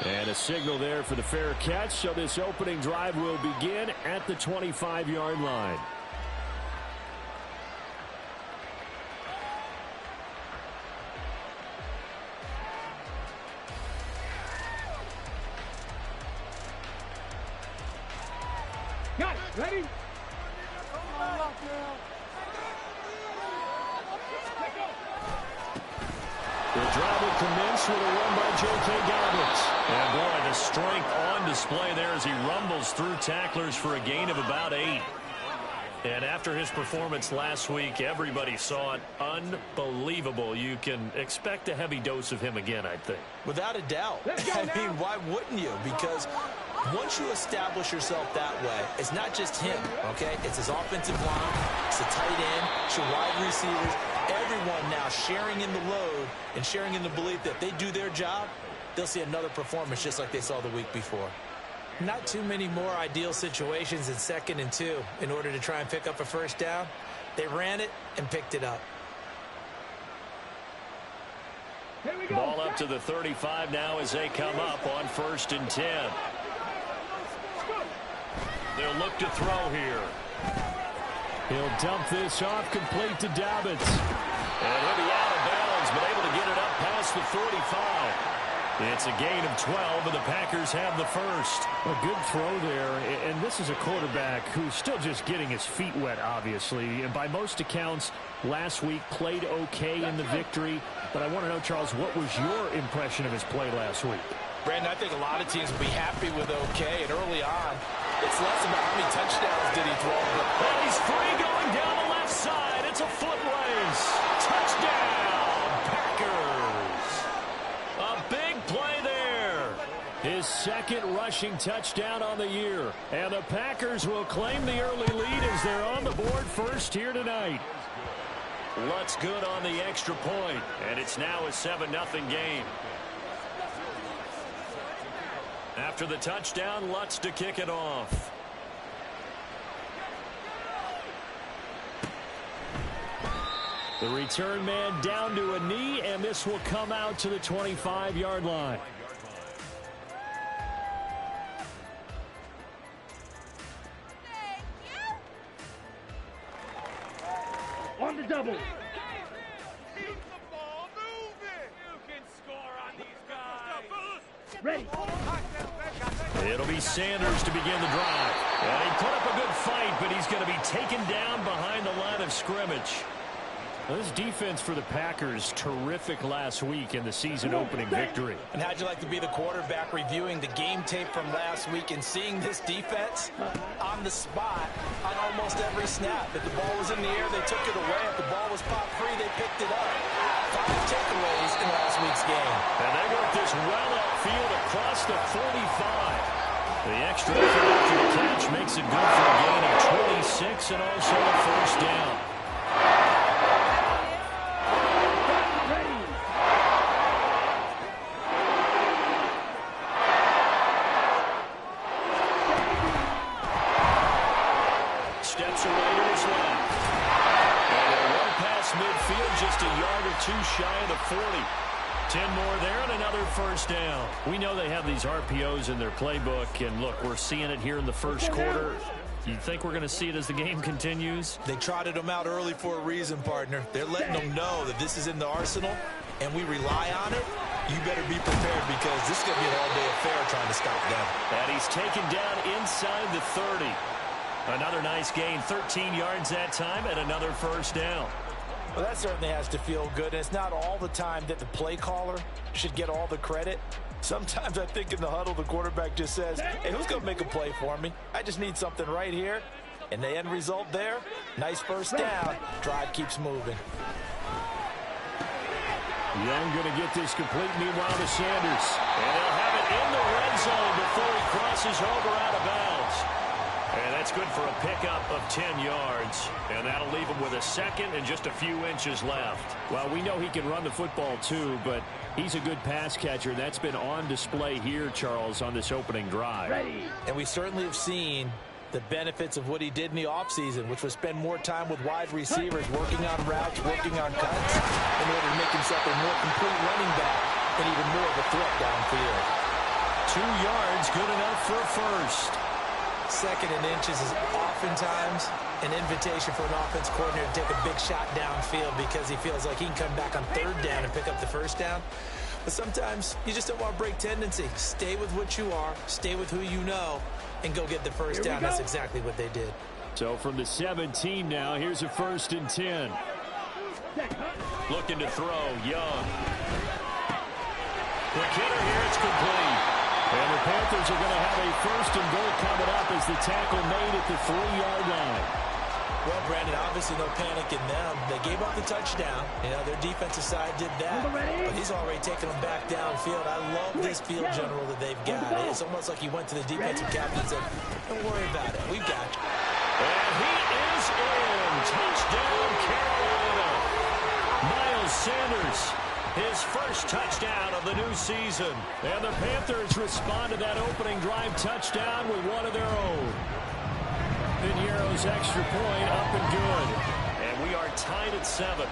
And a signal there for the fair catch, so this opening drive will begin at the 25-yard line. Got it. Ready? The drive will commence with a run by J.K. Dobbins. And boy, the strength on display there as he rumbles through tacklers for a gain of about 8. And after his performance last week, everybody saw it. Unbelievable. You can expect a heavy dose of him again, I think. Without a doubt. I mean, why wouldn't you? Because once you establish yourself that way, it's not just him, okay? It's his offensive line, it's the tight end, it's your wide receivers, everyone now sharing in the load and sharing in the belief that if they do their job, they'll see another performance just like they saw the week before. Not too many more ideal situations in 2nd and 2 in order to try and pick up a first down. They ran it and picked it up. Ball up to the 35 now as they come up on 1st and 10. They'll look to throw here. He'll dump this off, complete to Dobbins. And he'll be out of bounds, but able to get it up past the 45. It's a gain of 12, and the Packers have the first. A good throw there, and this is a quarterback who's still just getting his feet wet, obviously. And by most accounts, last week played okay in the victory. But I want to know, Charles, what was your impression of his play last week? Brandon, I think a lot of teams will be happy with okay, and early on, it's less about how many touchdowns did he throw. And he's free going down the left side. It's a foot race. Touchdown, Packers. A big play there. His 2nd rushing touchdown on the year. And the Packers will claim the early lead as they're on the board first here tonight. Lutz good on the extra point, and it's now a 7-0 game. After the touchdown, Lutz to kick it off. The return man down to a knee, and this will come out to the 25-yard line. On the double. Keep the ball moving. You can score on these guys. Ready. It'll be Sanders to begin the drive. And he put up a good fight, but he's going to be taken down behind the line of scrimmage. Well, this defense for the Packers, terrific last week in the season-opening victory. And how'd you like to be the quarterback reviewing the game tape from last week and seeing this defense on the spot on almost every snap? If the ball was in the air, they took it away. If the ball was popped free, they picked it up. 5 takeaways in last week's game. And they worked this well upfield across the 45. The extra effort after the catch makes it good for a gain of 26 and also a first down. Steps away to his left. And they'll run past midfield just a yard or 2 shy of the 40. 10 more there and another first down. We know they have these RPOs in their playbook, and look, we're seeing it here in the first quarter. You think we're going to see it as the game continues? They trotted them out early for a reason, partner. They're letting them know that this is in the arsenal, and we rely on it. You better be prepared because this is going to be an all-day affair trying to stop them. And he's taken down inside the 30. Another nice gain, 13 yards that time, and another first down. Well, that certainly has to feel good. And it's not all the time that the play caller should get all the credit. Sometimes I think in the huddle, the quarterback just says, hey, who's going to make a play for me? I just need something right here. And the end result there, nice first down. Drive keeps moving. Young going to get this complete, meanwhile to Sanders. And he'll have it in the red zone before he crosses over out of bounds. And that's good for a pickup of 10 yards. And that'll leave him with a second and just a few inches left. Well, we know he can run the football too, but he's a good pass catcher. That's been on display here, Charles, on this opening drive. Ready. And we certainly have seen the benefits of what he did in the offseason, which was spend more time with wide receivers, working on routes, working on cuts, in order to make himself a more complete running back and even more of a threat downfield. 2 yards, good enough for a first. 2nd and inches is oftentimes an invitation for an offense coordinator to take a big shot downfield because he feels like he can come back on 3rd down and pick up the 1st down. But sometimes you just don't want to break tendency. Stay with what you are, stay with who you know, and go get the 1st down. That's exactly what they did. So from the 17 now, here's a 1st and 10. Looking to throw, Young. Quick hitter here, it's complete. And the Panthers are going to have a 1st and goal coming up as the tackle made at the 3-yard line. Well, Brandon, obviously no panic in them. They gave up the touchdown. You know, their defensive side did that. But he's already taken them back downfield. I love this field general that they've got. It's almost like he went to the defensive captain and said, don't worry about it. We've got you. And he is in. Touchdown, Carolina. Miles Sanders, his first touchdown of the new season. And the Panthers respond to that opening drive touchdown with one of their own. Piñeiro's extra point up and good. And we are tied at 7.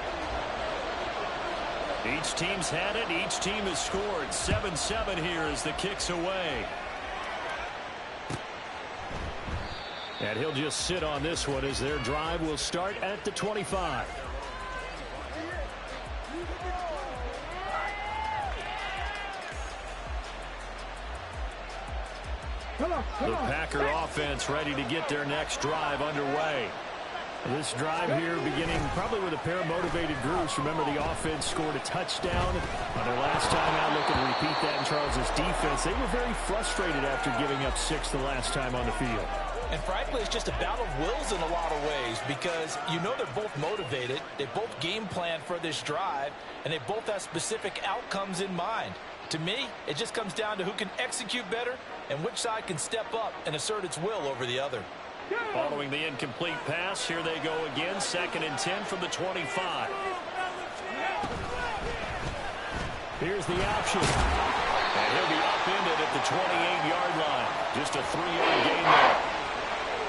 Each team's had it. Each team has scored. 7-7 here as the kick's away. And he'll just sit on this one as their drive will start at the 25. The Packer offense ready to get their next drive underway. This drive here beginning probably with a pair of motivated groups. Remember, the offense scored a touchdown on their last time out. Looking to repeat that in Charles's defense. They were very frustrated after giving up 6 the last time on the field. And frankly, it's just a battle of wills in a lot of ways because you know they're both motivated. They both game plan for this drive, and they both have specific outcomes in mind. To me, it just comes down to who can execute better and which side can step up and assert its will over the other. Following the incomplete pass, here they go again. 2nd and 10 from the 25. Here's the option. And he'll be upended at the 28-yard line. Just a 3-yard gain there.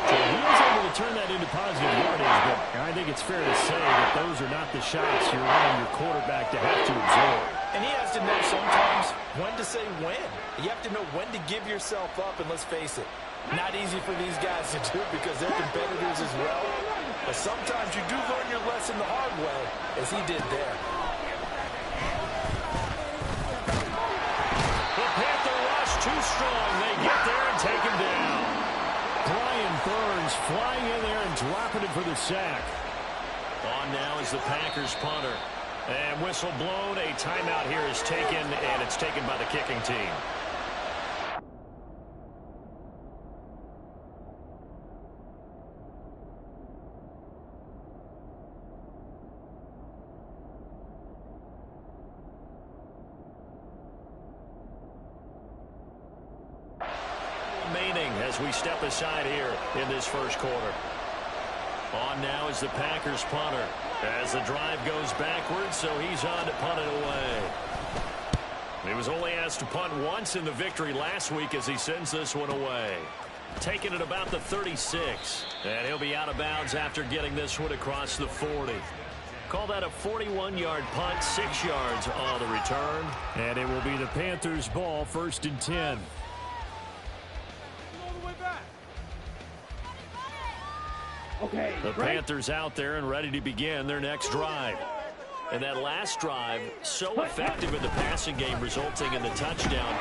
So he was able to turn that into positive yardage, but I think it's fair to say that those are not the shots you're wanting your quarterback to have to absorb. And he has to know sometimes when to say when. You have to know when to give yourself up, and let's face it, not easy for these guys to do because they're competitors as well. But sometimes you do learn your lesson the hard way, as he did there. The Panther rush too strong. They get there and take him down. Brian Burns flying in there and dropping it for the sack. On now is the Packers punter. And whistle blown. A timeout here is taken, and it's taken by the kicking team. Remaining as we step aside here in this first quarter. On now is the Packers punter as the drive goes backwards, so he's on to punt it away. He was only asked to punt once in the victory last week as he sends this one away. Taking it about the 36, and he'll be out of bounds after getting this one across the 40. Call that a 41-yard punt, 6 yards on the return, and it will be the Panthers' ball, 1st and 10. Okay, the Panthers out there and ready to begin their next drive. And that last drive, so effective in the passing game, resulting in the touchdown.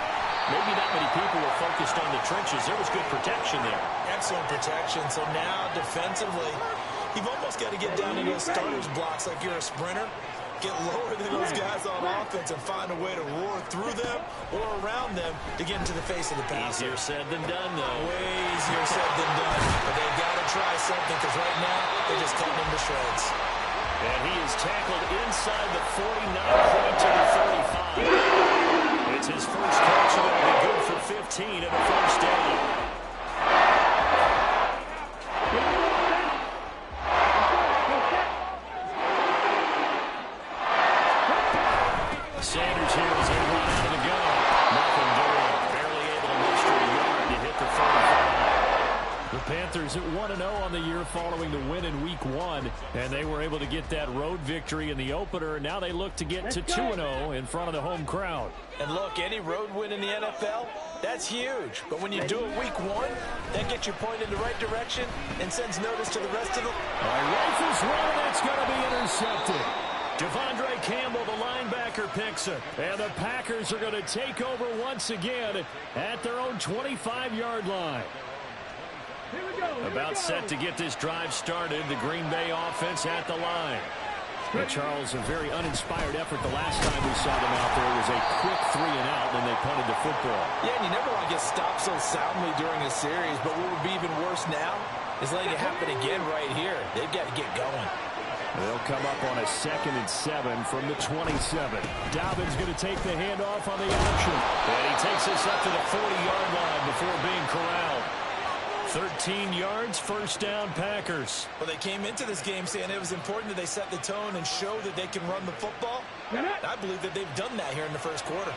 Maybe not many people were focused on the trenches. There was good protection there. Excellent protection. So now, defensively, you've almost got to get down to those starters blocks like you're a sprinter. Get lower than those guys on offense and find a way to roar through them or around them to get into the face of the passer. Easier said than done, though. Way easier said than done. But they've got to try something because right now they're just cutting them to shreds. And he is tackled inside the 49 point to the 35. It's his first catch, and it'll be good for 15 and a first down. Sanders here as they run out of the gun. Nothing doing. Barely able to muster a yard to hit the 35. The Panthers Panthers at 1-0 on the year following the win in Week 1, and they were able to get that road victory in the opener. Now they look to get to 2-0 in front of the home crowd. And look, any road win in the NFL, that's huge. But when you do it Week 1, that gets your point in the right direction and sends notice to the rest of the... Rifles one, and it's going to be intercepted. Devondre Campbell, the linebacker, picks it. And the Packers are going to take over once again at their own 25-yard line. About set to get this drive started. The Green Bay offense at the line. And Charles, a very uninspired effort the last time we saw them out there. It was a quick 3-and-out when they punted the football. Yeah, and you never want to get stopped so soundly during a series, but what would be even worse now is letting it happen again right here. They've got to get going. They'll come up on a 2nd and 7 from the 27. Dobbins going to take the handoff on the option. And he takes us up to the 40-yard line before being corralled. 13 yards, first down, Packers. Well, they came into this game saying it was important that they set the tone and show that they can run the football. I believe that they've done that here in the first quarter.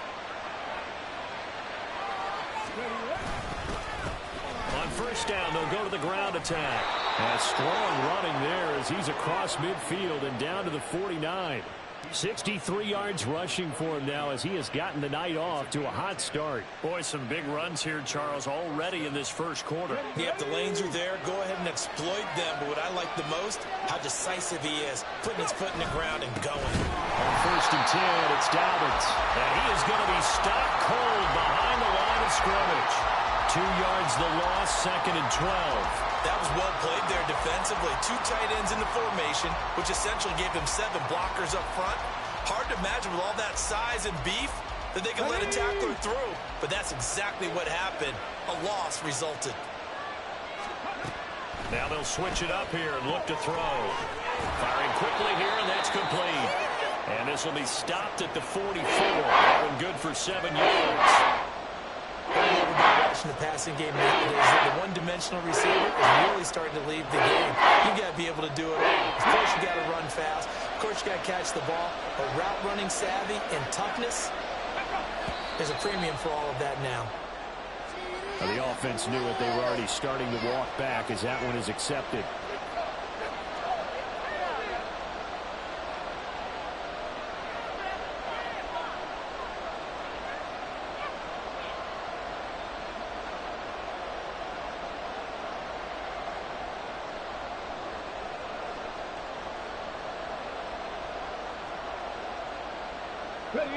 On first down, they'll go to the ground attack. A strong running there as he's across midfield and down to the 49. 63 yards rushing for him now as he has gotten the night off to a hot start. Boy, some big runs here, Charles, already in this first quarter. Yep, the lanes are there. Go ahead and exploit them. But what I like the most, how decisive he is, putting his foot in the ground and going. On first and 10, it's Dobbins. And he is going to be stopped cold behind the line of scrimmage. 2 yards the loss, 2nd and 12. That was well played there defensively. 2 tight ends in the formation, which essentially gave them 7 blockers up front. Hard to imagine with all that size and beef that they can let a tackler through. But that's exactly what happened. A loss resulted. Now they'll switch it up here and look to throw. Firing quickly here, and that's complete. And this will be stopped at the 44. That one good for 7 yards. Watching the passing game nowadays, that the one-dimensional receiver is really starting to leave the game. You got to be able to do it all. Of course, you got to run fast. Of course, you got to catch the ball. But route running savvy and toughness, there's a premium for all of that now. Now, the offense knew it. They were already starting to walk back as that one is accepted.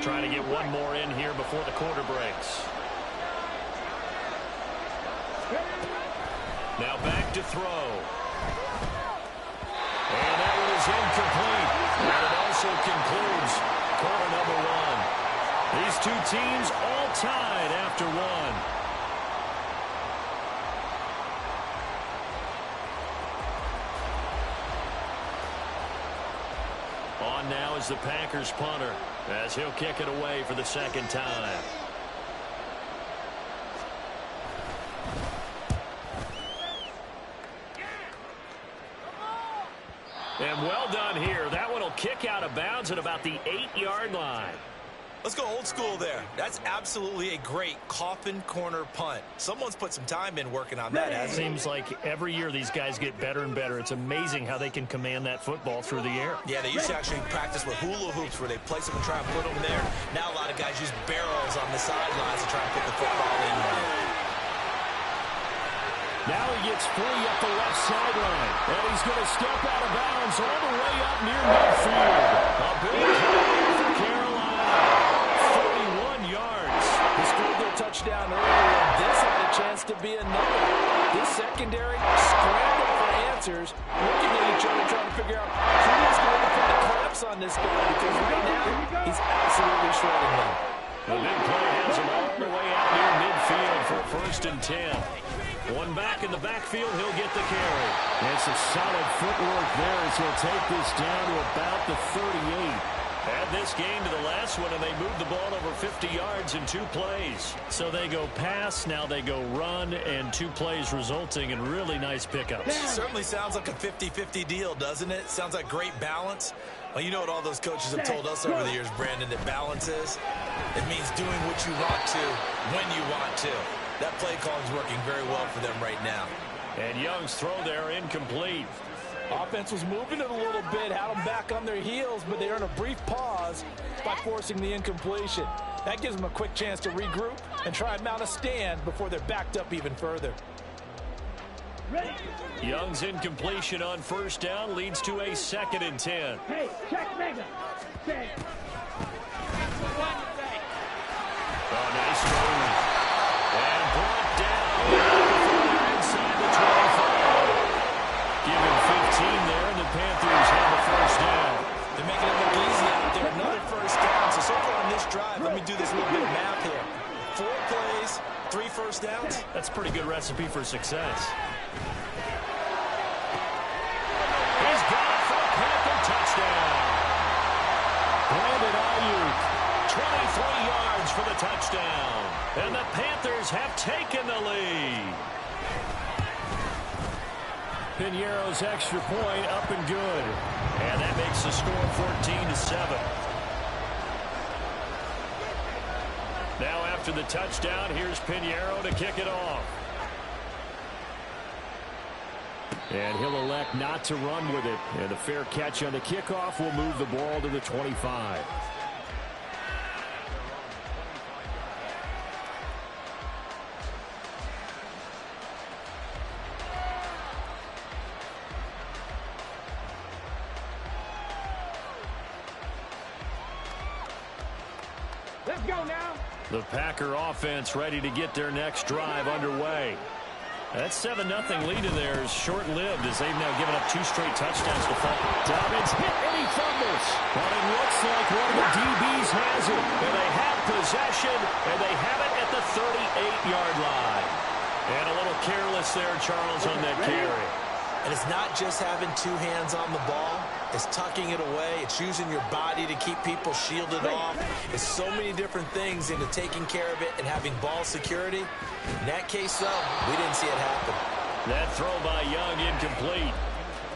Trying to get one more in here before the quarter breaks. Now back to throw. And that one is incomplete. And it also concludes quarter number 1. These two teams all tied after 1. On now is the Packers punter as he'll kick it away for the 2nd time. And well done here. That one will kick out of bounds at about the 8-yard line. Let's go old school there. That's absolutely a great coffin corner punt. Someone's put some time in working on that. It seems like every year these guys get better and better. It's amazing how they can command that football through the air. Yeah, they used to actually practice with hula hoops where they place them and try and put them there. Now a lot of guys use barrels on the sidelines to try and put the football in there. Now he gets free up the left sideline. And he's going to step out of bounds all the way up near midfield. A big play for Carolina. 31 yards. They scored their touchdown earlier. This had a chance to be another. This secondary scrambled for answers, looking at each other, trying to figure out who's going to put the clamps on this guy, because right now he's absolutely shredding them. The big play has him all the way out near midfield for 1st and 10. One back in the backfield, he'll get the carry. And some solid footwork there as he'll take this down to about the 38. Add this game to the last one, and they moved the ball over 50 yards in 2 plays. So they go pass, now they go run, and 2 plays resulting in really nice pickups. Certainly sounds like a 50-50 deal, doesn't it? Sounds like great balance. Well, you know what all those coaches have told us over the years, Brandon, that balance is? It means doing what you want to, when you want to. That play calling is working very well for them right now. And Young's throw there incomplete. Offense was moving it a little bit, had them back on their heels, but they earned a brief pause by forcing the incompletion. That gives them a quick chance to regroup and try and mount a stand before they're backed up even further. Ready. Young's incompletion on first down leads to a 2nd and 10. Hey, check mega. Check. Oh, nice move. And brought down inside the 25. Give him 15 there, and the Panthers have a first down. They're making it look easy out there. Another first down. So far on this drive, let me do this little bit of math here. 4 plays, 3 first downs. That's a pretty good recipe for success. He's got it for a Panther touchdown. Brandon Ayuk, 23 yards for the touchdown. And the Panthers have taken the lead. Piñeiro's extra point up and good. And that makes the score 14-7. Now after the touchdown, here's Piñeiro to kick it off. And he'll elect not to run with it. And a fair catch on the kickoff will move the ball to the 25. Let's go now. The Packer offense ready to get their next drive underway. That 7-0 lead in there is short-lived as they've now given up 2 straight touchdowns to fall. Dobbins hit and he fumbles. But it looks like one of the DBs has it. And they have possession, and they have it at the 38-yard line. And a little careless there, Charles, on that carry. And it's not just having 2 hands on the ball. It's tucking it away. It's using your body to keep people shielded off. It's so many different things into taking care of it and having ball security. In that case, though, we didn't see it happen. That throw by Young incomplete.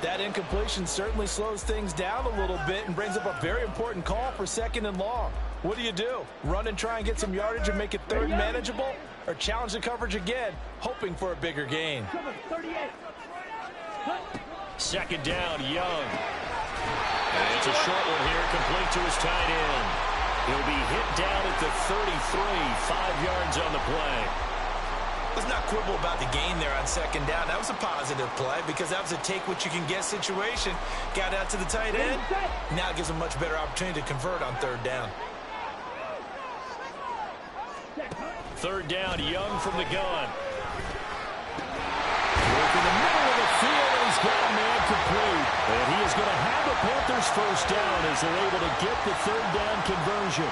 That incompletion certainly slows things down a little bit and brings up a very important call for 2nd and long. What do? Run and try and get some yardage and make it 3rd and manageable? Or challenge the coverage again, hoping for a bigger gain? 38. 2nd down, Young. And it's a short one here, complete to his tight end. He'll be hit down at the 33, 5 yards on the play. Let's not quibble about the gain there on 2nd down. That was a positive play because that was a take-what-you-can-get situation. Got out to the tight end. Now it gives him a much better opportunity to convert on 3rd down. 3rd down, Young from the gun. Work in the middle of the field, and he's got a man complete. And he is going to have the Panthers first down as they're able to get the 3rd down conversion.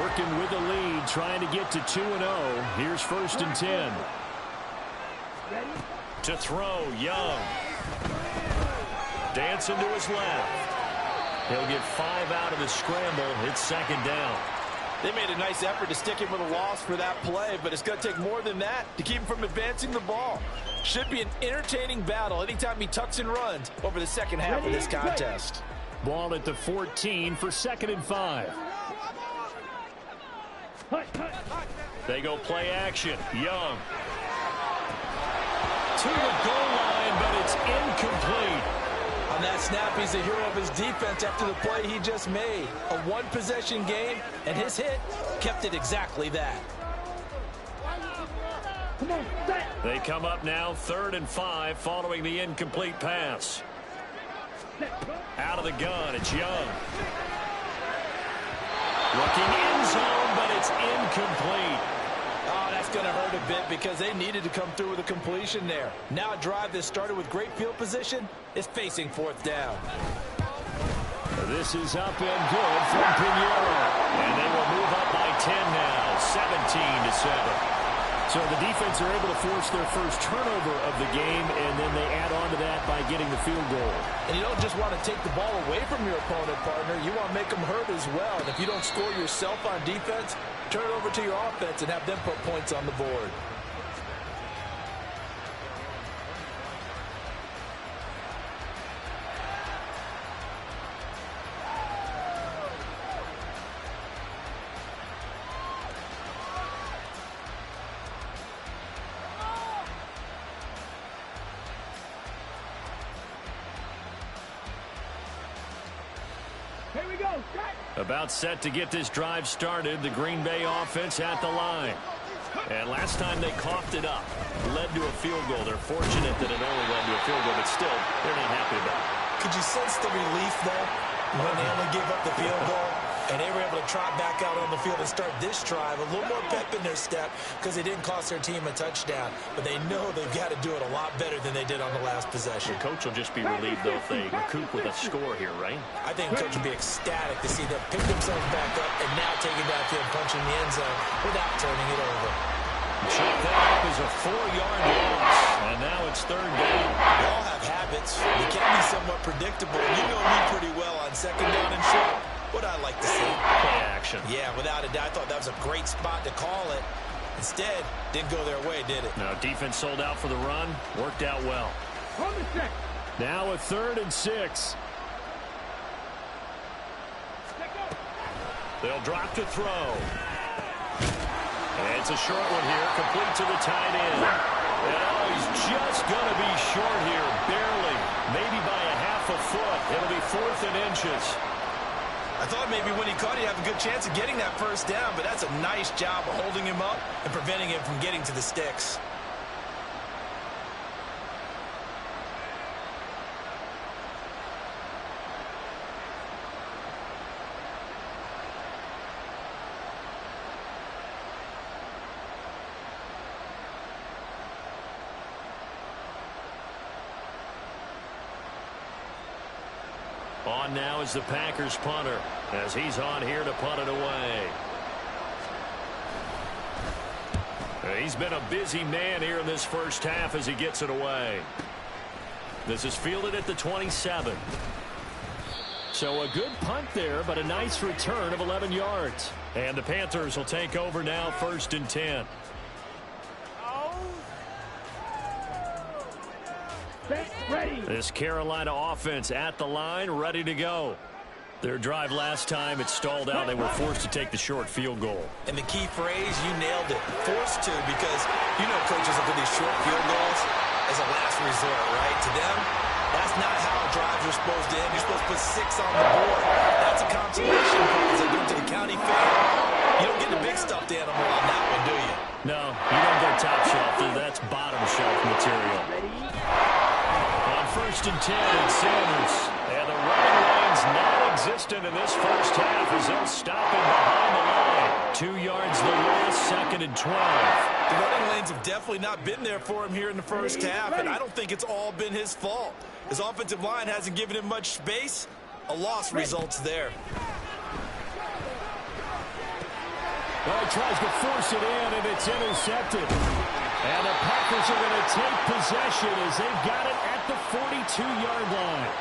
Working with the lead, trying to get to 2-0. Here's 1st and 10. To throw, Young. Dancing to his left. He'll get 5 out of the scramble. It's 2nd down. They made a nice effort to stick him with a loss for that play, but it's going to take more than that to keep him from advancing the ball. Should be an entertaining battle anytime he tucks and runs over the second half of this contest. Ball at the 14 for 2nd and 5. They go play action. Young. To the goal line, but it's incomplete. On that snap, he's the hero of his defense after the play he just made. A 1-possession game, and his hit kept it exactly that. They come up now 3rd and 5 following the incomplete pass. Out of the gun, it's Young. Looking end zone, but it's incomplete. Oh, that's going to hurt a bit because they needed to come through with a completion there. Now a drive that started with great field position is facing 4th down. This is up and good from Piñeiro. And they will move up by 10 now, 17-7. So the defense are able to force their first turnover of the game, and then they add on to that by getting the field goal. And you don't just want to take the ball away from your opponent, partner. You want to make them hurt as well. And if you don't score yourself on defense, turn it over to your offense and have them put points on the board. go. Shot. About set to get this drive started. The Green Bay offense at the line. And last time they coughed it up, led to a field goal. They're fortunate that it only led to a field goal, but still, they're not happy about it. Could you sense the relief, though, when they only gave up the field goal? And they were able to trot back out on the field and start this drive. A little more pep in their step because they didn't cost their team a touchdown. But they know they've got to do it a lot better than they did on the last possession. The coach will just be relieved, though, if they recoup with a score here, right? I think the coach will be ecstatic to see them pick themselves back up and now take it downfield, punching the end zone without turning it over. Check that up as a 4-yard loss. And now it's third down. We all have habits. We can be somewhat predictable. You know me pretty well on second down and short. What I like to see. Play action. Yeah, without a doubt. I thought that was a great spot to call it. Instead, didn't go their way, did it? Now, defense sold out for the run. Worked out well. On the check. Now a 3rd and 6. They'll drop to throw. And it's a short one here, complete to the tight end. And he's just going to be short here, barely, maybe by a half a foot. It'll be 4th and inches. I thought maybe when he caught it, he'd have a good chance of getting that first down, but that's a nice job of holding him up and preventing him from getting to the sticks. On now is the Packers punter, as he's on here to punt it away. He's been a busy man here in this first half as he gets it away. This is fielded at the 27. So a good punt there, but a nice return of 11 yards. And the Panthers will take over now, 1st and 10. Ready. This Carolina offense at the line, ready to go. Their drive last time, it stalled out. They were forced to take the short field goal. And the key phrase, you nailed it. Forced to, because you know coaches look at these short field goals as a last resort, right? To them, that's not how drives are supposed to end. You're supposed to put 6 on the board. That's a consolation prize. They go to the county fair. You don't get the big stuffed animal on that one, do you? No, you don't get top shelf. That's bottom shelf material. On 1st and 10, it's Sanders. And the running lane's non-existent in this first half as they'll stop him behind the line. 2 yards the loss, 2nd and 12. The running lanes have definitely not been there for him here in the first half, and I don't think it's all been his fault. His offensive line hasn't given him much space. A loss results there. Well, he tries to force it in, and it's intercepted. And the Packers are going to take possession as they've got it at the 42-yard line.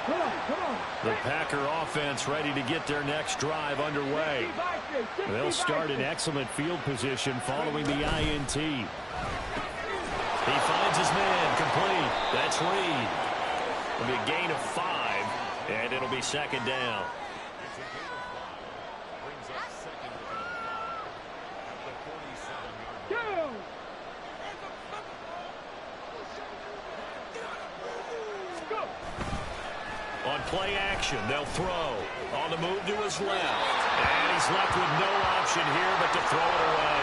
Come on. The Packer offense ready to get their next drive underway. They'll start in excellent field position following the INT. He finds his man, complete. That's Reed. It'll be a gain of 5, and it'll be 2nd down. On play action, they'll throw. On the move to his left. And he's left with no option here but to throw it away.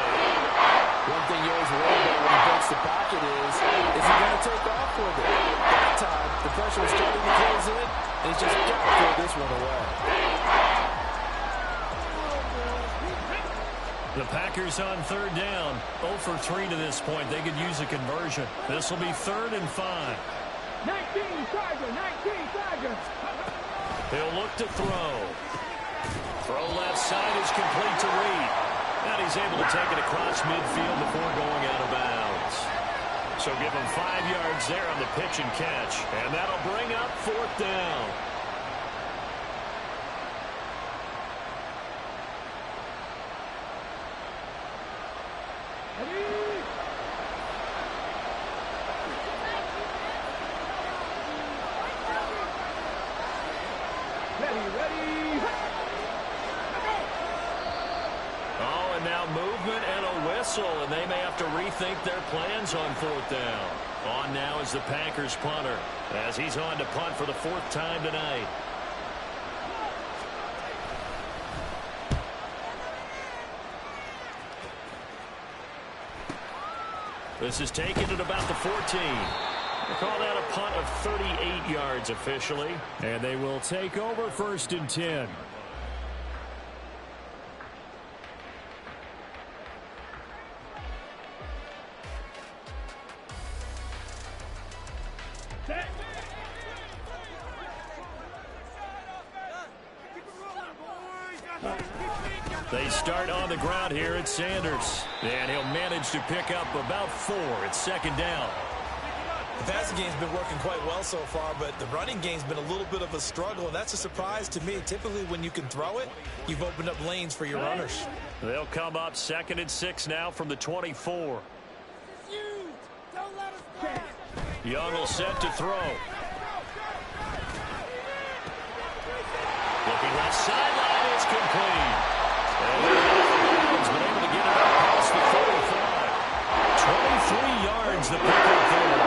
One thing you always worry about when he breaks the pocket is he going to take off with it? That time, the pressure was starting to close in, and he's just got to throw this one away. The Packers on 3rd down. 0 for 3 to this point. They could use a conversion. This will be 3rd and 5. 19 Tiger. He'll look to throw. Throw left side is complete to Reed. And he's able to take it across midfield before going out of bounds. So give him 5 yards there on the pitch and catch. And that'll bring up 4th down. Ready. Oh, and now movement and a whistle, and they may have to rethink their plans on 4th down. On now is the Packers punter, as he's on to punt for the 4th time tonight. This is taken at about the 14. They call that a punt of 38 yards officially. And they will take over 1st and 10. They start on the ground here at Sanders. And he'll manage to pick up about 4 at 2nd down. The passing game's been working quite well so far, but the running game's been a little bit of a struggle, and that's a surprise to me. Typically, when you can throw it, you've opened up lanes for your runners. They'll come up 2nd and 6 now from the 24. Young will set to throw. Looking left sideline, it's complete. He's been able to get it up past the 45. 23 yards the pickup there.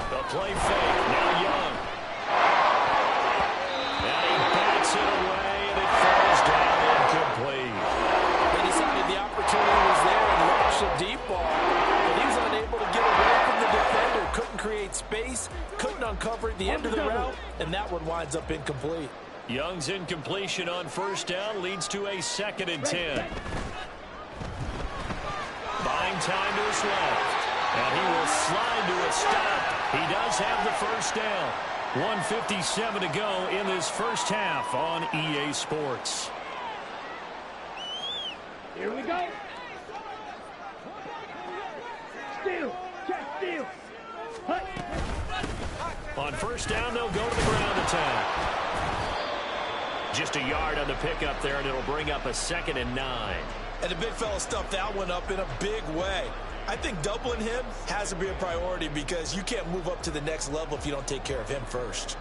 The play fake. Now Young. And he bats it away, and it falls down incomplete. They decided the opportunity was there and launched a deep ball, but he was unable to get away from the defender. Couldn't create space, couldn't uncover at the end of the route, and that one winds up incomplete. Young's incompletion on 1st down leads to a 2nd and 10. Buying time to his left. And he will slide to a stop. He does have the 1st down. 1:57 to go in this 1st half on EA Sports. Here we go. Steal. Check steal. Hut. On 1st down, they'll go to the ground attack. Just a yard on the pickup there, and it'll bring up a 2nd and 9. And the big fella stuffed that one up in a big way. I think doubling him has to be a priority because you can't move up to the next level if you don't take care of him first.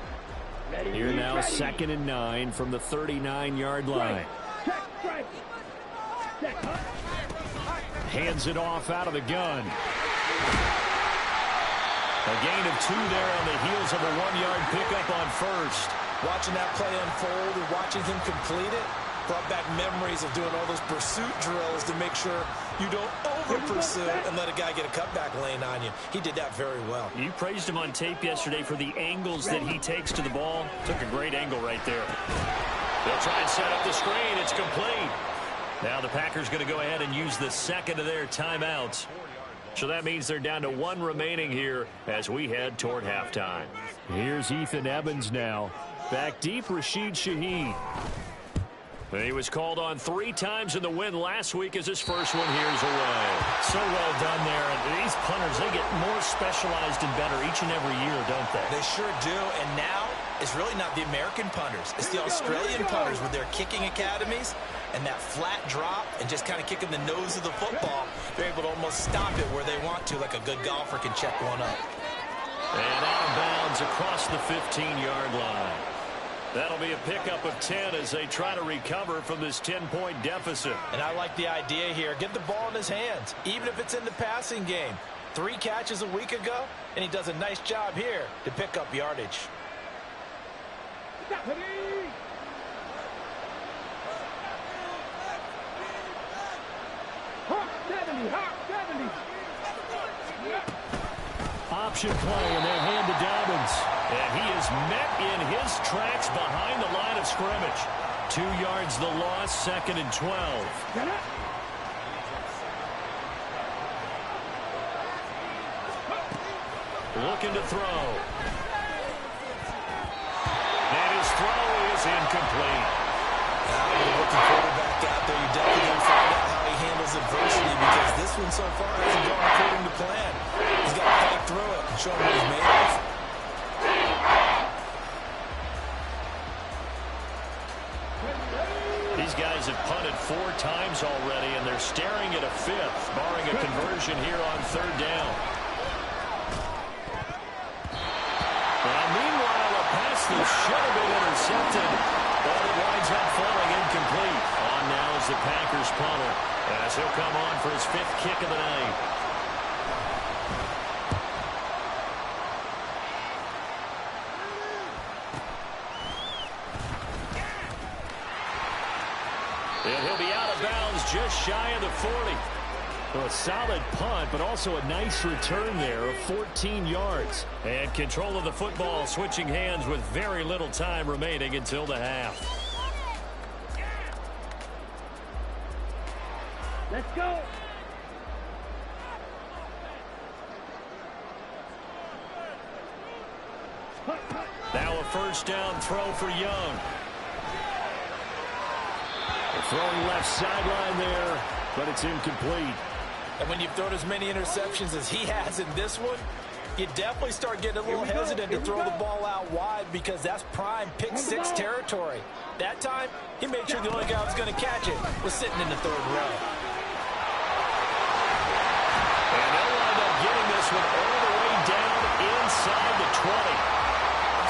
Here now, 2nd and 9 from the 39-yard line. Check strike. Check hut. Hands it off out of the gun. A gain of 2 there on the heels of a 1-yard pickup on 1st. Watching that play unfold and watching him complete it brought back memories of doing all those pursuit drills to make sure you don't over-pursue and let a guy get a cutback lane on you. He did that very well. You praised him on tape yesterday for the angles that he takes to the ball. Took a great angle right there. They'll try and set up the screen. It's complete. Now the Packers going to go ahead and use the 2nd of their timeouts. So that means they're down to 1 remaining here as we head toward halftime. Here's Ethan Evans now. Back deep, Rashid Shaheed. He was called on 3 times in the win last week as his first one here's away. So well done there. And these punters, they get more specialized and better each and every year, don't they? They sure do. And now it's really not the American punters. It's the Australian punters with their kicking academies and that flat drop and just kind of kicking the nose of the football. They're able to almost stop it where they want to, like a good golfer can check one up. And out of bounds across the 15-yard line. That'll be a pickup of 10 as they try to recover from this 10-point deficit. And I like the idea here. Get the ball in his hands, even if it's in the passing game. 3 catches a week ago, and he does a nice job here to pick up yardage. Hawk 70. Hawk 70. Option play, and they'll hand to Dobbins. And he is met in his tracks behind the line of scrimmage. 2 yards the loss, 2nd and 12. Looking to throw. And his throw is incomplete. With a rookie quarterback out there, you definitely going to find out how he handles adversity because this one so far hasn't gone according to plan. He's got to fight through it and show him what he's made of. These guys have punted 4 times already, and they're staring at a 5th, barring a conversion here on 3rd down. Now, meanwhile, a pass that should have been intercepted, but it winds up falling incomplete. On on now as the Packers punter, as he'll come on for his 5th kick of the night. And he'll be out of bounds just shy of the 40. Well, a solid punt, but also a nice return there of 14 yards. And control of the football switching hands with very little time remaining until the half. Let's go. Now a first down throw for Young. Throwing left sideline there, but it's incomplete. And when you've thrown as many interceptions as he has in this one, you definitely start getting a little hesitant to throw the ball out wide because that's prime pick 6 territory. That time, he made sure the only guy who was going to catch it was sitting in the 3rd row. And they'll wind up getting this one all the way down inside the 20.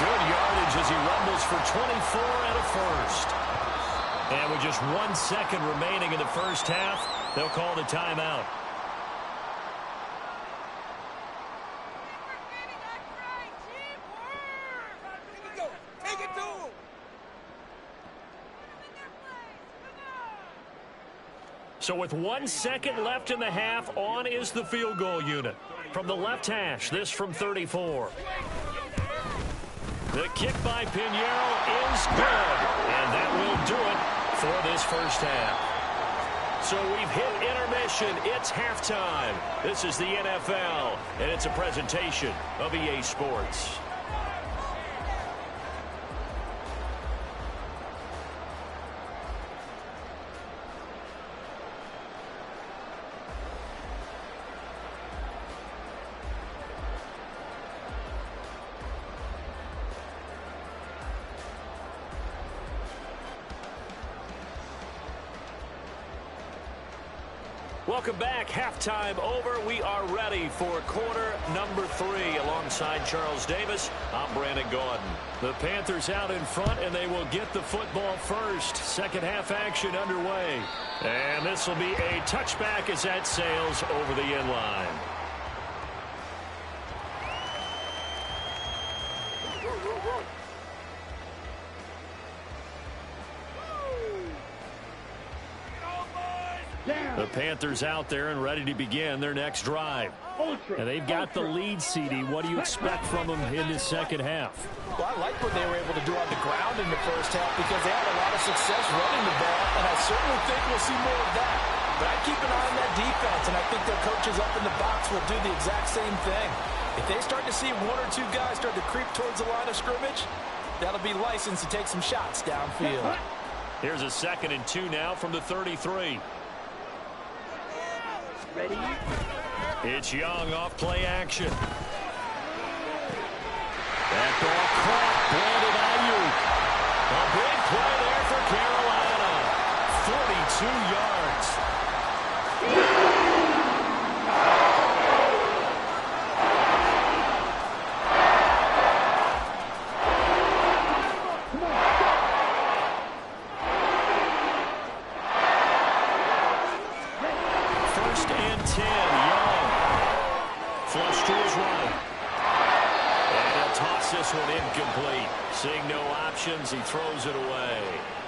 Good yardage as he rumbles for 24 and a first. And with just 1 second remaining in the first half, they'll call the timeout. So with 1 second left in the half, on is the field goal unit. From the left hash, this from 34. The kick by Pinheiro is good, and that will do it for this first half. So we've hit intermission. It's halftime. This is the NFL, and it's a presentation of EA Sports. Welcome back. Halftime over. We are ready for quarter number 3. Alongside Charles Davis, I'm Brandon Gaudin. The Panthers out in front, and they will get the football first. Second half action underway. And this will be a touchback as that sails over the end line. The Panthers out there and ready to begin their next drive. And they've got the lead, CD. What do you expect from them in the second half? Well, I like what they were able to do on the ground in the first half because they had a lot of success running the ball, and I certainly think we'll see more of that. But I keep an eye on that defense, and I think their coaches up in the box will do the exact same thing. If they start to see 1 or 2 guys start to creep towards the line of scrimmage, that'll be license to take some shots downfield. Here's a 2nd and 2 now from the 33. Ready? It's Young off play action. That ball caught. Brandon Ayuk. A big play there for Carolina. 42 yards. First and 10, Young. Flush to his right. And he'll toss this one incomplete. Seeing no options, he throws it away.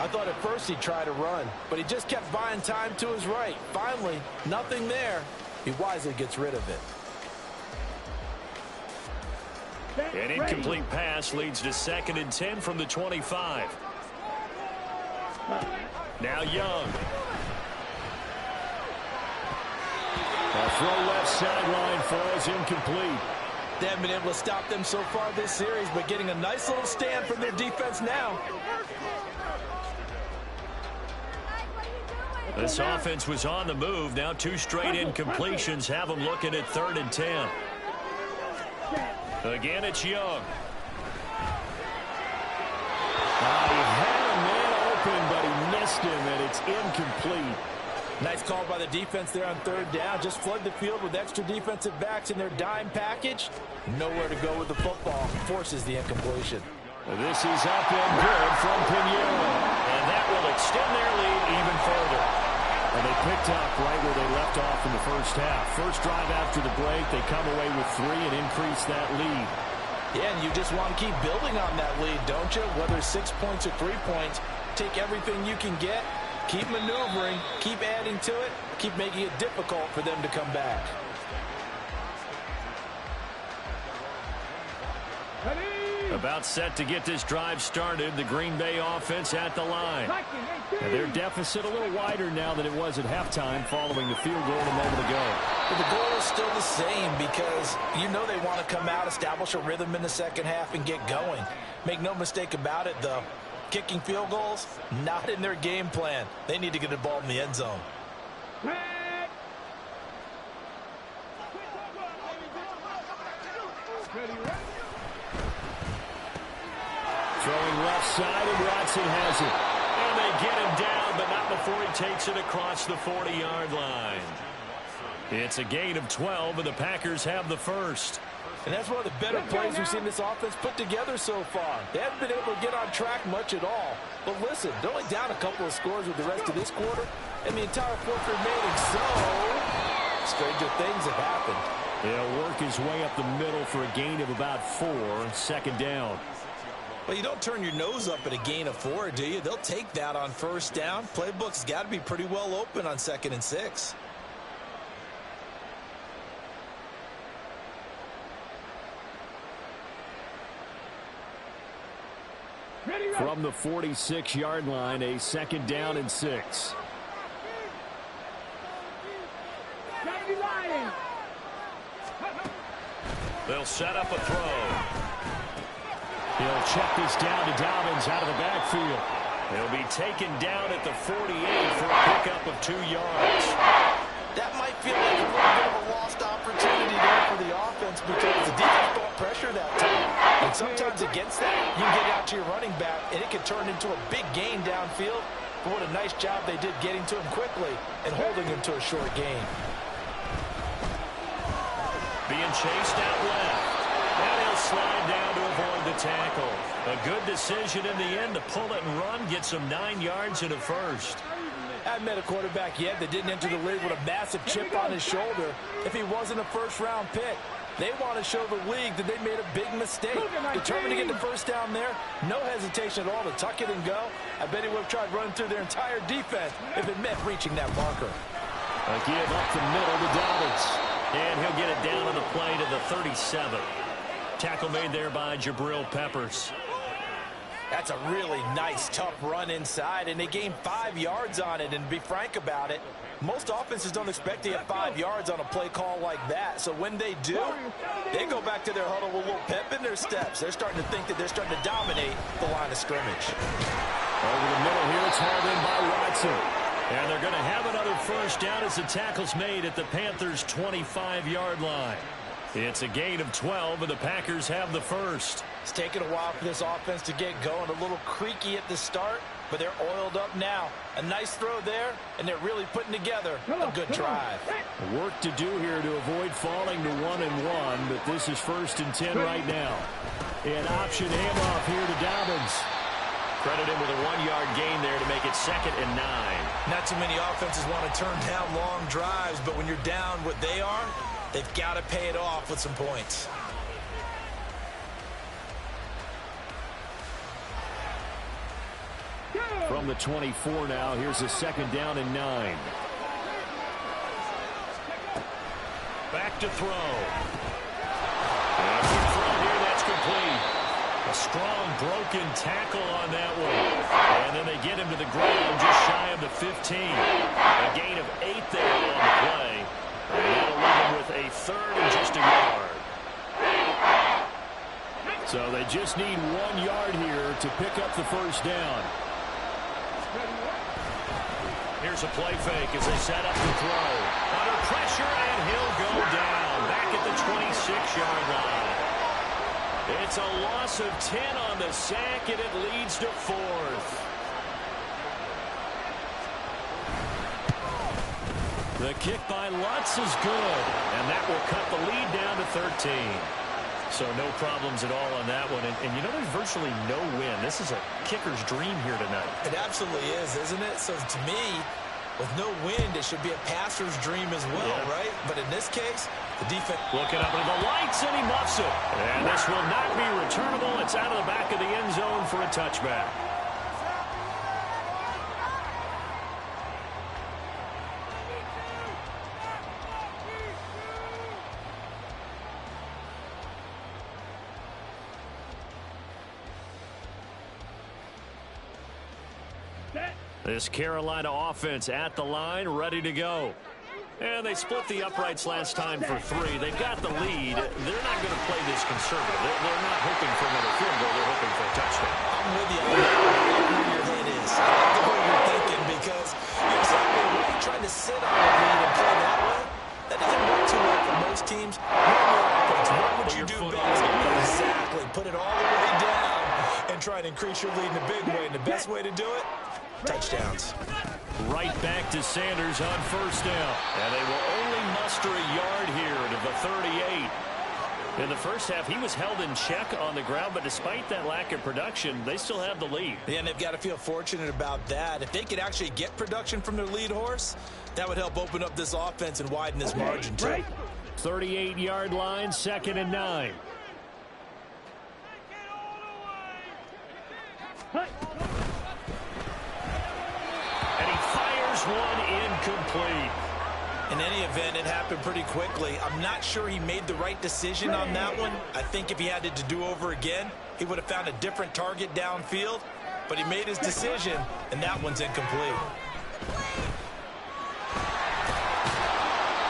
I thought at first he'd try to run, but he just kept buying time to his right. Finally, nothing there. He wisely gets rid of it. An incomplete pass leads to 2nd and 10 from the 25. Now Young. A throw left sideline falls incomplete. They haven't been able to stop them so far this series, but getting a nice little stand from their defense now. This offense was on the move. Now 2 straight incompletions have them looking at 3rd and 10. Again, it's Young. He had a man open, but he missed him, and it's incomplete. Nice call by the defense there on 3rd down. Just flood the field with extra defensive backs in their dime package. Nowhere to go with the football. Forces the incompletion. This is up and good from Pinheiro. And And that will extend their lead even further. And they picked up right where they left off in the first half. First drive after the break, they come away with 3 and increase that lead. Yeah, and you just want to keep building on that lead, don't you? Whether 6 points or 3 points, take everything you can get, keep maneuvering, keep adding to it, keep making it difficult for them to come back. About set to get this drive started. The Green Bay offense at the line. And their deficit a little wider now than it was at halftime following the field goal a moment ago. But the goal is still the same because you know they want to come out, establish a rhythm in the second half, and get going. Make no mistake about it, though. Kicking field goals, not in their game plan. They need to get the ball in the end zone. Throwing left side, and Watson has it. And they get him down, but not before he takes it across the 40-yard line. It's a gain of 12, and the Packers have the first. And that's one of the better plays we've seen this offense put together so far. They haven't been able to get on track much at all. But listen, they're only down a couple of scores with the rest of this quarter, and the entire fourth remaining. So, stranger things have happened. He'll work his way up the middle for a gain of about 4, second down. Well, you don't turn your nose up at a gain of 4, do you? They'll take that on first down. Playbook's got to be pretty well open on 2nd and 6. From the 46-yard line, a 2nd down and 6. They'll set up a throw. He'll check this down to Dobbins out of the backfield. He'll be taken down at the 48 for a pickup of 2 yards. That might feel like a little bit of a lost opportunity there for the offense because the defense brought pressure that time. And sometimes against that, you can get out to your running back, and it can turn into a big gain downfield. But what a nice job they did getting to him quickly and holding him to a short gain. Being chased out left. And he'll slide down to avoid the tackle. A good decision in the end to pull it and run, get some 9 yards and a first. I haven't met a quarterback yet that didn't enter the league with a massive chip on his shoulder if he wasn't a first-round pick. They want to show the league that they made a big mistake. Determined to get the first down there, no hesitation at all to tuck it and go. I bet he would have tried running through their entire defense if it meant reaching that marker. A give up the middle to Dobbins. And he'll get it down on the play to the 37. Tackle made there by Jabril Peppers. That's a really nice, tough run inside, and they gained 5 yards on it. And to be frank about it, most offenses don't expect to get 5 yards on a play call like that. So when they do, they go back to their huddle with a little pep in their steps. They're starting to think that they're starting to dominate the line of scrimmage. Over the middle here, it's hauled in by Watson. And they're going to have another first down as the tackle's made at the Panthers' 25-yard line. It's a gain of 12, and the Packers have the first. It's taken a while for this offense to get going. A little creaky at the start, but they're oiled up now. A nice throw there, and they're really putting together a good drive. Work to do here to avoid falling to 1-1, but this is 1st and 10 right now. An option handoff here to Dobbins. Credit him with a 1-yard gain there to make it 2nd and 9. Not too many offenses want to turn down long drives, but when you're down what they are, they've got to pay it off with some points. From the 24 now, here's a 2nd down and 9. Back to throw. And the throw here, that's complete. A strong broken tackle on that one. And then they get him to the ground just shy of the 15. A gain of 8 there on the play. And that'll leave him with a 3rd and just a yard. So they just need 1 yard here to pick up the first down. Here's a play fake as they set up the throw. Under pressure, and he'll go down. Back at the 26-yard line. It's a loss of 10 on the sack, and it leads to 4th. The kick by Lutz is good, and that will cut the lead down to 13. So no problems at all on that one. And you know, there's virtually no win. This is a kicker's dream here tonight. It absolutely is, isn't it? So to me, with no wind, it should be a passer's dream as well, right? But in this case, the defense... Looking up into the lights, and he muffs it. And this will not be returnable. It's out of the back of the end zone for a touchback. This Carolina offense at the line, ready to go. And they split the uprights last time for 3. They've got the lead. They're not going to play this conservative. They're not hoping for another field goal. They're hoping for a touchdown. I'm with you. I like where your head is. I like the way you're thinking because you're exactly right. Trying to sit on the lead and play that way, that doesn't work too well for most teams. What would you do best? Exactly. Put it all the way down and try and increase your lead in a big way. And the best way to do it, touchdowns. Right back to Sanders on first down. And they will only muster a yard here to the 38. In the first half, he was held in check on the ground, but despite that lack of production, they still have the lead. Yeah, and they've got to feel fortunate about that. If they could actually get production from their lead horse, that would help open up this offense and widen this margin too. 38-yard line, 2nd and 9. And he fires one incomplete. In any event, it happened pretty quickly. I'm not sure he made the right decision on that one. I think if he had it to do over again, he would have found a different target downfield. But he made his decision, and that one's incomplete.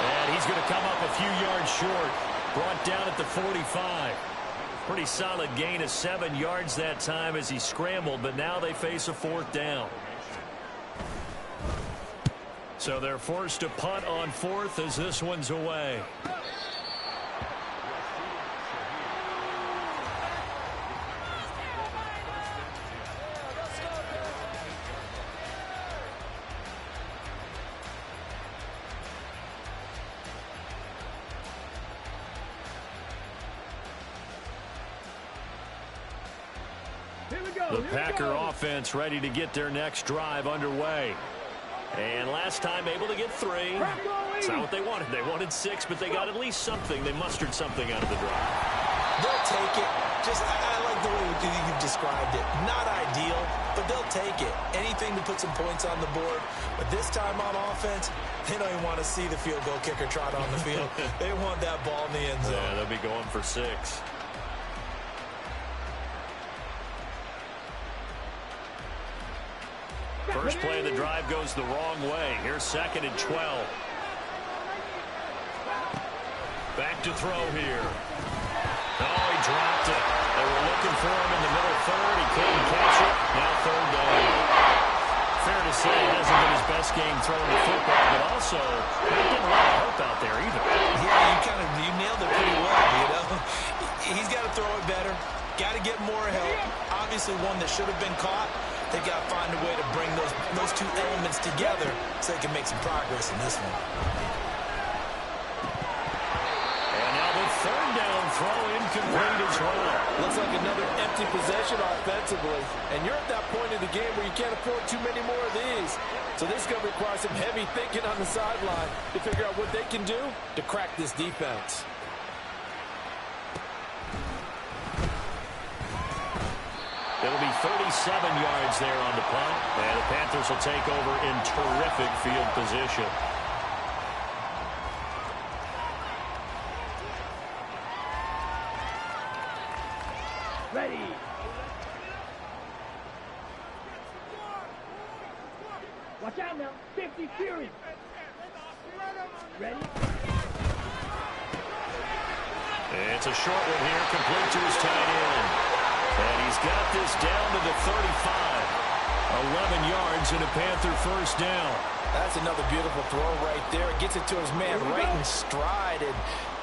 And he's going to come up a few yards short. Brought down at the 45. Pretty solid gain of 7 yards that time as he scrambled, but now they face a 4th down. So they're forced to punt on 4th as this one's away. The Packer offense ready to get their next drive underway. And last time able to get 3. It's not what they wanted. They wanted 6, but they got at least something. They mustered something out of the drive. They'll take it. I like the way you've described it. Not ideal, but they'll take it. Anything to put some points on the board. But this time on offense, they don't even want to see the field goal kicker trot on the field. They want that ball in the end zone. Yeah, they'll be going for 6. First play of the drive goes the wrong way. Here's 2nd and 12. Back to throw here. Oh, he dropped it. They were looking for him in the middle third. He couldn't catch it. Now 3rd down. Fair to say it hasn't been his best game throwing the football, but also not getting a lot of help out there either. Yeah, you nailed it pretty well, you know. He's got to throw it better. Got to get more help. Obviously one that should have been caught. They got to find a way to bring those two elements together so they can make some progress in this one. And now the 3rd down throw incomplete as well. Looks like another empty possession offensively. And you're at that point in the game where you can't afford too many more of these. So this is going to require some heavy thinking on the sideline to figure out what they can do to crack this defense. It'll be 37 yards there on the punt. And the Panthers will take over in terrific field position. Ready. Watch out now. 50 Fury. Ready. It's a short one here, complete to his tight end. And he's got this down to the 35. 11 yards and a Panther first down. That's another beautiful throw right there. It gets it to his man right in stride. And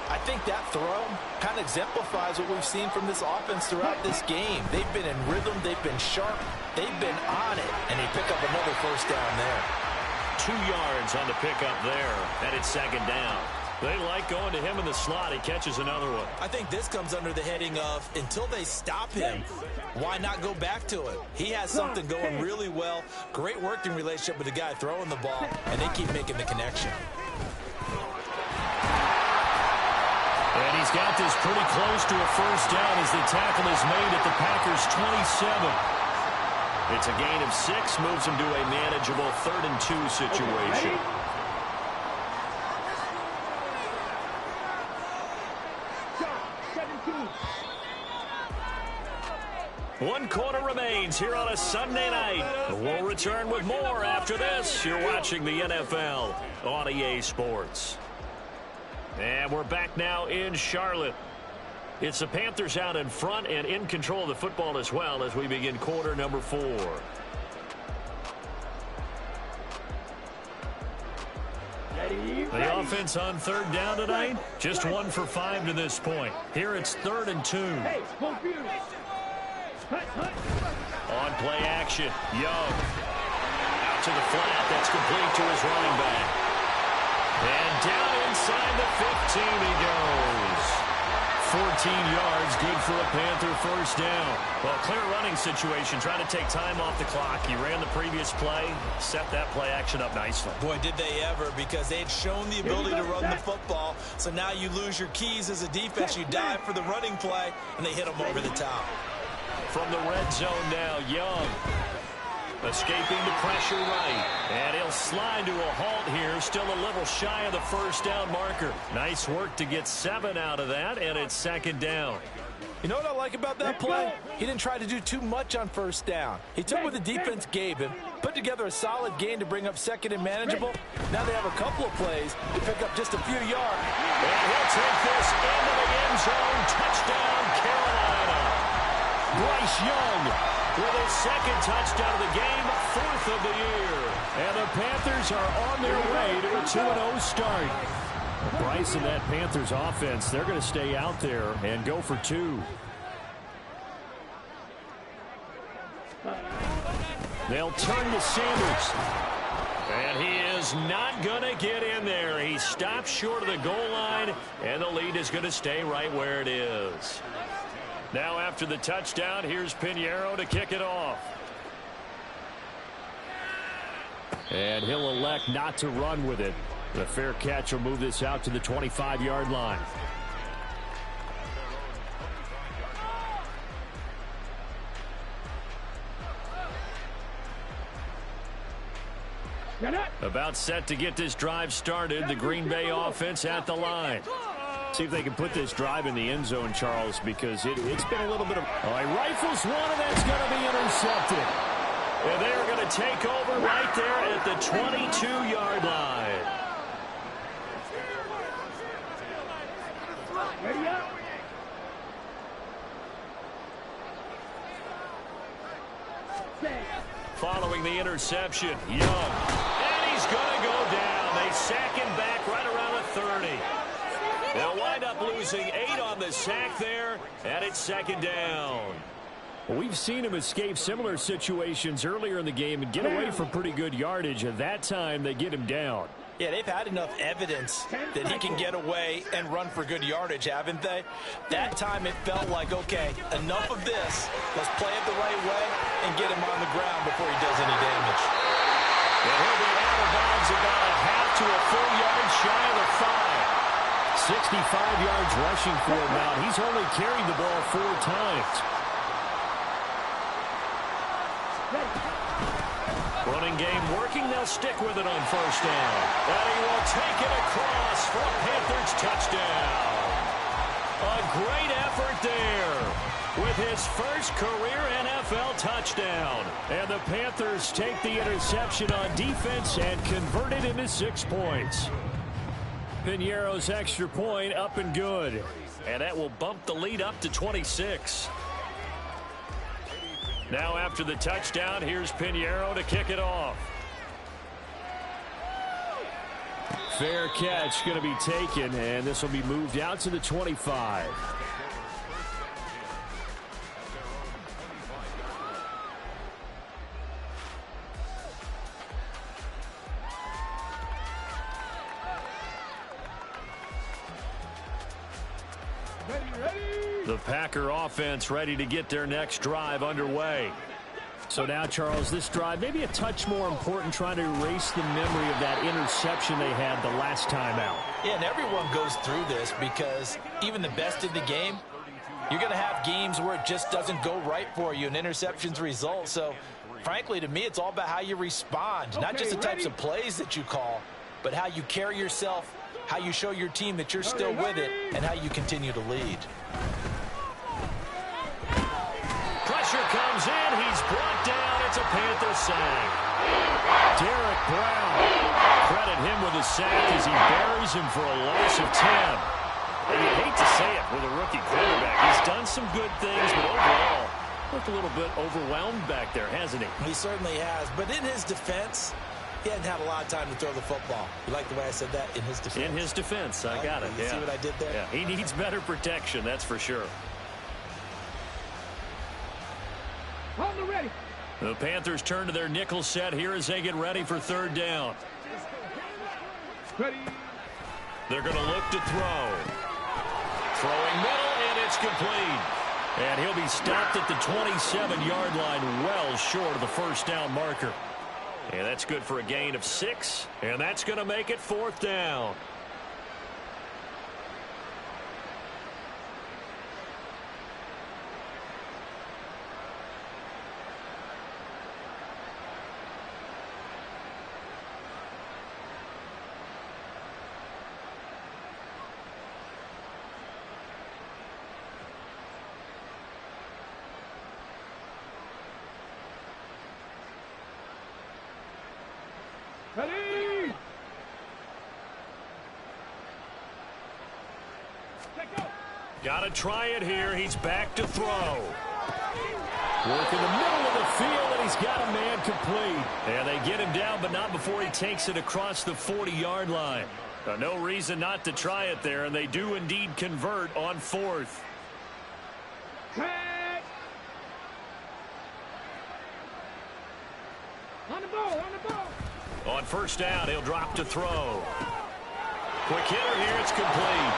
I think that throw kind of exemplifies what we've seen from this offense throughout this game. They've been in rhythm. They've been sharp. They've been on it. And they pick up another first down there. 2 yards on the pickup there. And it's 2nd down. They like going to him in the slot. He catches another one. I think this comes under the heading of, until they stop him, why not go back to it? He has something going really well. Great working relationship with the guy throwing the ball, and they keep making the connection. And he's got this pretty close to a first down as the tackle is made at the Packers' 27. It's a gain of 6, moves him to a manageable 3rd and 2 situation. One quarter remains here on a Sunday night. We'll return with more after this. You're watching the NFL on EA Sports. And we're back now in Charlotte. It's the Panthers out in front and in control of the football as well as we begin quarter number 4. The offense on 3rd down tonight, just 1 for 5 to this point. Here it's 3rd and 2. On play action, Young. Out to the flat, that's complete to his running back. And down inside the 15 he goes. 14 yards, good for a Panther first down. Well, clear running situation, trying to take time off the clock. He ran the previous play, set that play action up nicely. Boy, did they ever, because they had shown the ability to run the football. So now you lose your keys as a defense. You dive for the running play, and they hit them over the top. From the red zone now, Young. Escaping the pressure right. And he'll slide to a halt here. Still a little shy of the first down marker. Nice work to get 7 out of that, and it's 2nd down. You know what I like about that play? He didn't try to do too much on first down. He took what the defense gave him, put together a solid gain to bring up 2nd and manageable. Now they have a couple of plays to pick up just a few yards. And he'll take this into the end zone. Touchdown, Carolina. Bryce Young with his 2nd touchdown of the game, 4th of the year. And the Panthers are on their way to a 2-0 start. Bryce and that Panthers offense, they're going to stay out there and go for 2. They'll turn to Sanders. And he is not going to get in there. He stops short of the goal line, and the lead is going to stay right where it is. Now after the touchdown, here's Pinheiro to kick it off. And he'll elect not to run with it. The fair catch will move this out to the 25-yard line. About set to get this drive started. The Green Bay offense at the line. See if they can put this drive in the end zone, Charles, because it's been a little bit of... Oh, he rifles one, and that's going to be intercepted. And they're going to take over right there at the 22-yard line. Ready up. Following the interception, Young. And he's going to go down. They sack him back right around the 30. They'll wind up losing 8 on the sack there, and it's 2nd down. We've seen him escape similar situations earlier in the game and get away from pretty good yardage. At that time, they get him down. Yeah, they've had enough evidence that he can get away and run for good yardage, haven't they? That time it felt like, okay, enough of this. Let's play it the right way and get him on the ground before he does any damage. And he'll be out of bounds about a half to a full yard shy of the 5. 65 yards rushing for him now. He's only carried the ball 4 times. Running game working. They'll stick with it on first down. And he will take it across for a Panthers touchdown. A great effort there with his first career NFL touchdown. And the Panthers take the interception on defense and convert it into 6 points. Pinheiro's extra point up and good. And that will bump the lead up to 26. Now after the touchdown, here's Pinheiro to kick it off. Fair catch going to be taken, and this will be moved out to the 25. The Packer offense ready to get their next drive underway. So now, Charles, this drive maybe a touch more important, trying to erase the memory of that interception they had the last time out. Yeah, and everyone goes through this because even the best in the game, you're going to have games where it just doesn't go right for you and interceptions result. So, frankly, to me, it's all about how you respond, not just the types of plays that you call, but how you carry yourself, how you show your team that you're still with it, and how you continue to lead. Pressure comes in. He's brought down. It's a Panther sack. Derek Brown. Credit him with a sack as he buries him for a loss of 10. And you hate to say it with a rookie quarterback. He's done some good things, but overall, looked a little bit overwhelmed back there, hasn't he? He certainly has. But in his defense, he hadn't had a lot of time to throw the football. You like the way I said that? In his defense. In his defense. I got it. You see what I did there? Yeah, he needs better protection, that's for sure. On the ready. The Panthers turn to their nickel set here as they get ready for third down. Ready. They're going to look to throw. Throwing middle, and it's complete. And he'll be stopped at the 27-yard line, well short of the first down marker. And that's good for a gain of 6, and that's going to make it fourth down. Ready. Got to try it here. He's back to throw. Work in the middle of the field, and he's got a man complete. And they get him down, but not before he takes it across the 40-yard line. No reason not to try it there, and they do indeed convert on fourth. On the ball, on the ball. On first down, he'll drop to throw. Quick hitter here, it's complete.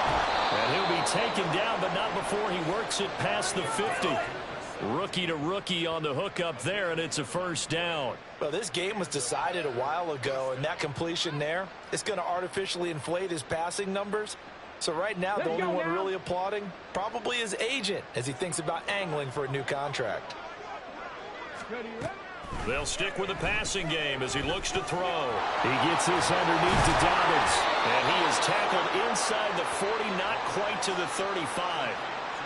And he'll be taken down, but not before he works it past the 50. Rookie to rookie on the hook up there, and it's a first down. Well, this game was decided a while ago, and that completion there is going to artificially inflate his passing numbers. So right now, the only one really applauding probably his agent as he thinks about angling for a new contract. Ready. They'll stick with the passing game as he looks to throw. He gets this underneath to Dobbins. And he is tackled inside the 40, not quite to the 35.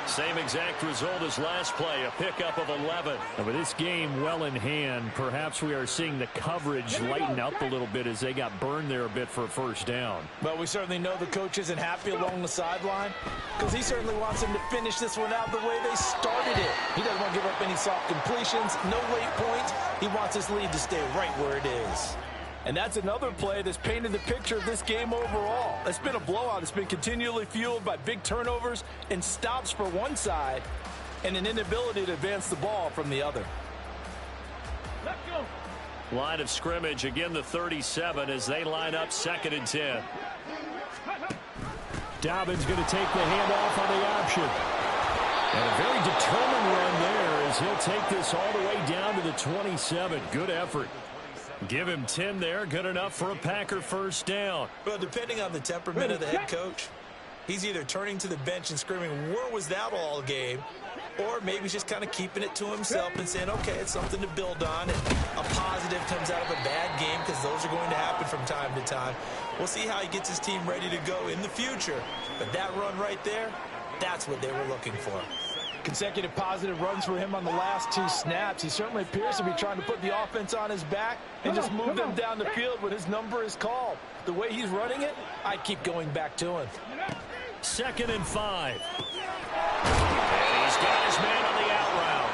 Same exact result as last play, a pickup of 11. And with this game well in hand, perhaps we are seeing the coverage lighten up a little bit as they got burned there a bit for a first down. Well, we certainly know the coach isn't happy along the sideline because he certainly wants them to finish this one out the way they started it. He doesn't want to give up any soft completions, no late points. He wants his lead to stay right where it is. And that's another play that's painted the picture of this game overall. It's been a blowout. It's been continually fueled by big turnovers and stops for one side and an inability to advance the ball from the other. Let's go. Line of scrimmage, again the 37 as they line up 2nd and 10. Dobbins going to take the handoff on the option. And a very determined run there as he'll take this all the way down to the 27. Good effort. Give him 10 there. Good enough for a Packer first down. Well, depending on the temperament of the head coach, he's either turning to the bench and screaming, where was that all game? Or maybe he's just kind of keeping it to himself and saying, okay, it's something to build on. And a positive comes out of a bad game because those are going to happen from time to time. We'll see how he gets his team ready to go in the future. But that run right there, that's what they were looking for. Consecutive positive runs for him on the last 2 snaps. He certainly appears to be trying to put the offense on his back and just move them down the field when his number is called. The way he's running it, I'd keep going back to him. 2nd and 5. And he's got his man on the out route.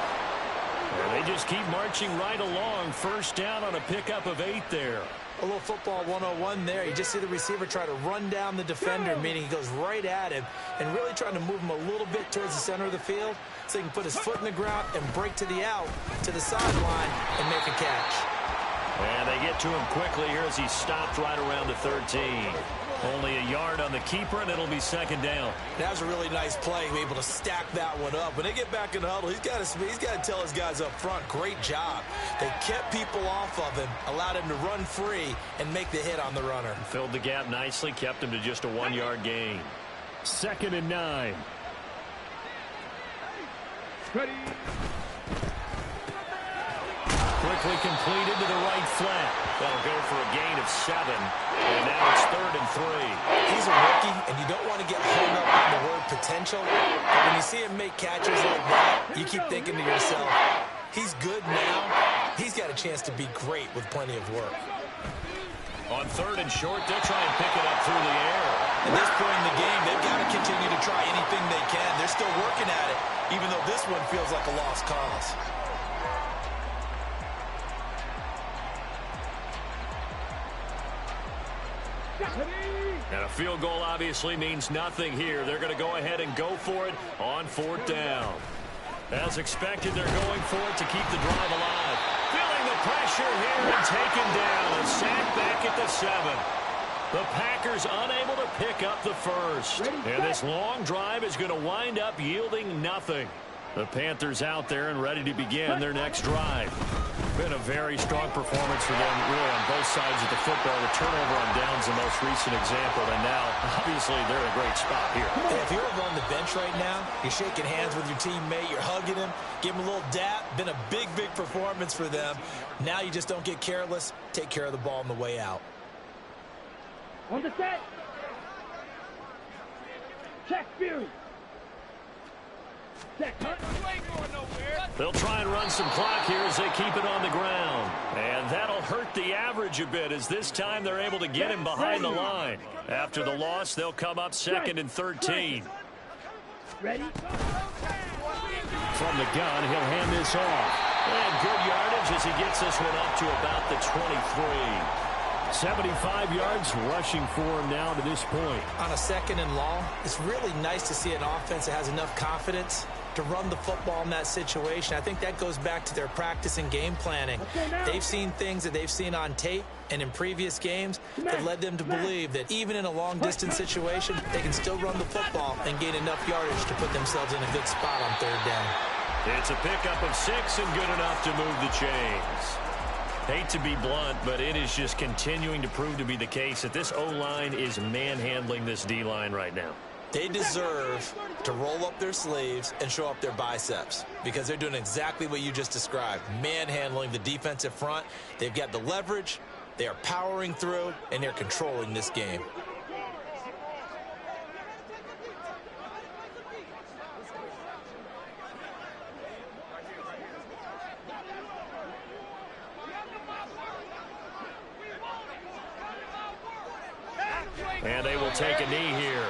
And they just keep marching right along. First down on a pickup of 8 there. A little football 101 there. You just see the receiver try to run down the defender, meaning he goes right at him and really trying to move him a little bit towards the center of the field so he can put his foot in the ground and break to the out, to the sideline, and make a catch. And they get to him quickly here as he stopped right around the 13. Only a yard on the keeper, and it'll be second down. That was a really nice play, able to stack that one up. When they get back in the huddle, he's got to tell his guys up front, great job. They kept people off of him, allowed him to run free, and make the hit on the runner. Filled the gap nicely, kept him to just a 1-yard gain. 2nd and 9. Ready. Quickly completed to the right flat. That'll go for a gain of 7. And now it's 3rd and 3. He's a rookie, and you don't want to get hung up on the word potential. But when you see him make catches like that, you keep thinking to yourself, he's good now. He's got a chance to be great with plenty of work. On 3rd and short, they'll try and pick it up through the air. At this point in the game, they've got to continue to try anything they can. They're still working at it, even though this one feels like a lost cause. And a field goal obviously means nothing here. They're going to go ahead and go for it on 4th down. As expected, they're going for it to keep the drive alive. Feeling the pressure here and taken down. A sack back at the 7. The Packers unable to pick up the first. And this long drive is going to wind up yielding nothing. The Panthers out there and ready to begin their next drive. Been a very strong performance for them, really, on both sides of the football. The turnover on downs the most recent example, and now, obviously, they're in a great spot here. Hey, if you're on the bench right now, you're shaking hands with your teammate, you're hugging him, give him a little dap. Been a big, big performance for them. Now you just don't get careless. Take care of the ball on the way out. On the set. Check Fury. Set. You ain't going nowhere. They'll try and run some clock here as they keep it on the ground. And that'll hurt the average a bit, as this time they're able to get him behind the line. After the loss, they'll come up 2nd and 13. Ready? From the gun, he'll hand this off. And good yardage as he gets this one up to about the 23. 75 yards rushing for him now to this point. On a 2nd and long, it's really nice to see an offense that has enough confidence to run the football in that situation. I think that goes back to their practice and game planning. They've seen things that they've seen on tape and in previous games that led them to believe that even in a long-distance situation, they can still run the football and gain enough yardage to put themselves in a good spot on 3rd down. It's a pickup of 6 and good enough to move the chains. Hate to be blunt, but it is just continuing to prove to be the case that this O-line is manhandling this D-line right now. They deserve to roll up their sleeves and show up their biceps, because they're doing exactly what you just described, manhandling the defensive front. They've got the leverage, they are powering through, and they're controlling this game. And they will take a knee here.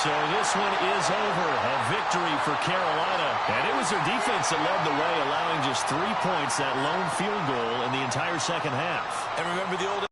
So this one is over. A victory for Carolina. And it was their defense that led the way, allowing just 3 points, that lone field goal in the entire second half. And remember the old